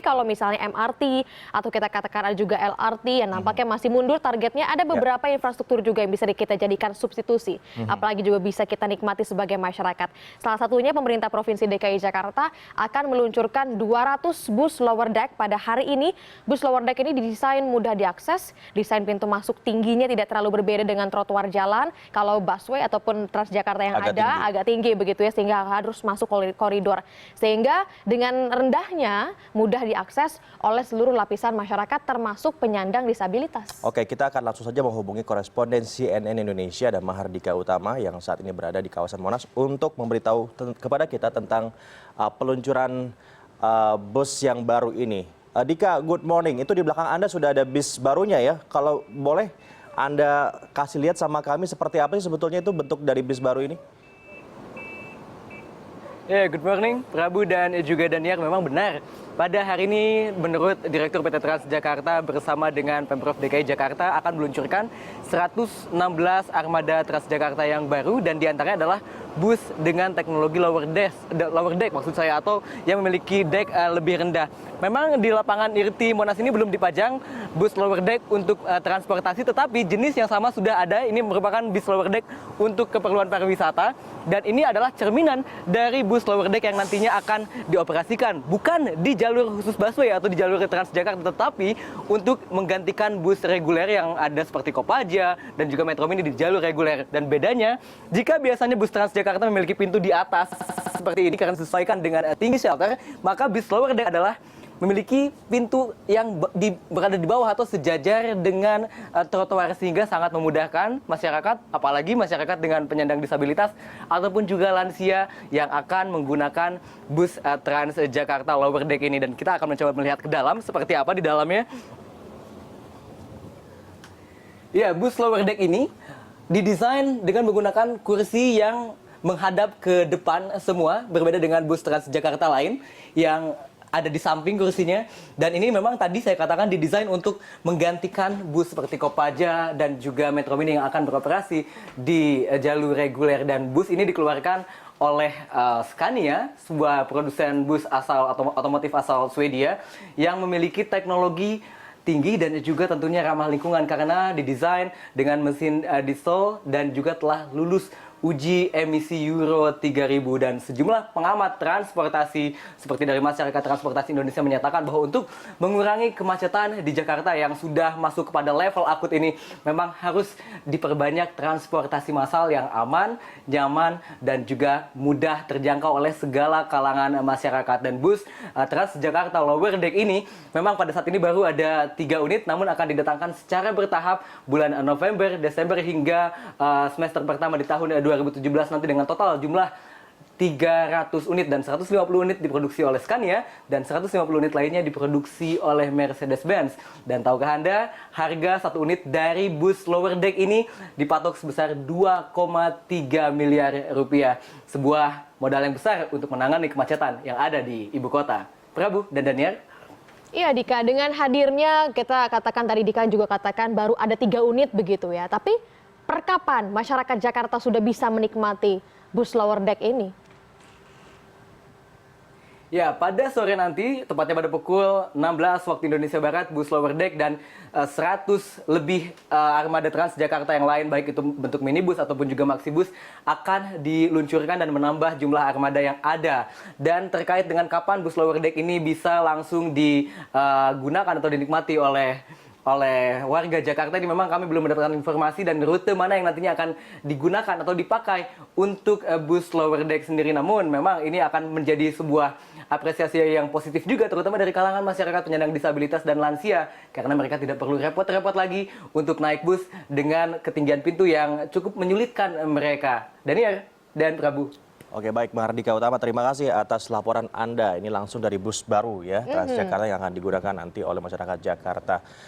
Kalau misalnya MRT atau kita katakan ada juga LRT yang nampaknya masih mundur targetnya, ada beberapa infrastruktur juga yang bisa kita jadikan substitusi. Apalagi juga bisa kita nikmati sebagai masyarakat. Salah satunya pemerintah Provinsi DKI Jakarta akan meluncurkan 200 bus lower deck pada hari ini. Bus lower deck ini didesain mudah diakses, desain pintu masuk tingginya tidak terlalu berbeda dengan trotoar jalan. Kalau busway ataupun Transjakarta yang agak tinggi begitu ya, sehingga harus masuk koridor. Sehingga dengan rendahnya mudah diakses oleh seluruh lapisan masyarakat termasuk penyandang disabilitas. Oke, kita akan langsung saja menghubungi koresponden CNN Indonesia dan Mahardika Utama yang saat ini berada di kawasan Monas untuk memberitahu kepada kita tentang peluncuran bus yang baru ini. Dika, good morning. Itu di belakang Anda sudah ada bis barunya ya. Kalau boleh Anda kasih lihat sama kami seperti apa sih sebetulnya itu bentuk dari bis baru ini? Ya, good morning, Prabu dan juga Daniar. Memang benar, pada hari ini menurut Direktur PT Transjakarta bersama dengan Pemprov DKI Jakarta akan meluncurkan 116 armada Transjakarta yang baru dan diantaranya adalah bus dengan teknologi lower deck maksud saya, atau yang memiliki deck lebih rendah. Memang di lapangan IRTI Monas ini belum dipajang bus lower deck untuk transportasi, tetapi jenis yang sama sudah ada. Ini merupakan bus lower deck untuk keperluan pariwisata dan ini adalah cerminan dari bus lower deck yang nantinya akan dioperasikan bukan di jalur khusus busway atau di jalur Transjakarta, tetapi untuk menggantikan bus reguler yang ada seperti Kopaja dan juga Metro Mini di jalur reguler. Dan bedanya, jika biasanya bus Transjakarta memiliki pintu di atas seperti ini karena disesuaikan dengan tinggi shelter, maka bus lower deck adalah memiliki pintu yang berada di bawah atau sejajar dengan trotoar sehingga sangat memudahkan masyarakat, apalagi masyarakat dengan penyandang disabilitas ataupun juga lansia yang akan menggunakan bus Transjakarta lower deck ini. Dan kita akan mencoba melihat ke dalam seperti apa di dalamnya. Ya, bus lower deck ini didesain dengan menggunakan kursi yang menghadap ke depan semua, berbeda dengan bus Transjakarta lain yang ada di samping kursinya. Dan ini memang tadi saya katakan didesain untuk menggantikan bus seperti Kopaja dan juga Metro Mini yang akan beroperasi di jalur reguler. Dan bus ini dikeluarkan oleh Scania, sebuah produsen bus asal otomotif asal Swedia yang memiliki teknologi tinggi dan juga tentunya ramah lingkungan karena didesain dengan mesin diesel dan juga telah lulus uji emisi Euro 3000. Dan sejumlah pengamat transportasi seperti dari Masyarakat Transportasi Indonesia menyatakan bahwa untuk mengurangi kemacetan di Jakarta yang sudah masuk kepada level akut ini memang harus diperbanyak transportasi massal yang aman, nyaman dan juga mudah terjangkau oleh segala kalangan masyarakat. Dan bus Transjakarta lower deck ini memang pada saat ini baru ada 3 unit namun akan didatangkan secara bertahap bulan November, Desember hingga semester pertama di tahun 2017 nanti dengan total jumlah 300 unit dan 150 unit diproduksi oleh Scania dan 150 unit lainnya diproduksi oleh Mercedes-Benz. Dan tahukah Anda, harga 1 unit dari bus lower deck ini dipatok sebesar 2,3 miliar rupiah. Sebuah modal yang besar untuk menangani kemacetan yang ada di ibu kota. Prabu dan Daniar. Iya Dika, dengan hadirnya kita katakan tadi Dika juga katakan baru ada 3 unit begitu ya. Tapi per kapan masyarakat Jakarta sudah bisa menikmati bus lower deck ini? Ya, pada sore nanti, tepatnya pada pukul 16 waktu Indonesia Barat, bus lower deck dan 100 lebih armada Transjakarta yang lain, baik itu bentuk minibus ataupun juga maxibus, akan diluncurkan dan menambah jumlah armada yang ada. Dan terkait dengan kapan bus lower deck ini bisa langsung digunakan atau dinikmati oleh warga Jakarta, ini memang kami belum mendapatkan informasi dan rute mana yang nantinya akan digunakan atau dipakai untuk bus lower deck sendiri. Namun memang ini akan menjadi sebuah apresiasi yang positif juga terutama dari kalangan masyarakat penyandang disabilitas dan lansia karena mereka tidak perlu repot-repot lagi untuk naik bus dengan ketinggian pintu yang cukup menyulitkan mereka. Daniar dan Prabu. Oke, baik, Mahardika Utama, terima kasih atas laporan Anda. Ini langsung dari bus baru ya, Transjakarta yang akan digunakan nanti oleh masyarakat Jakarta.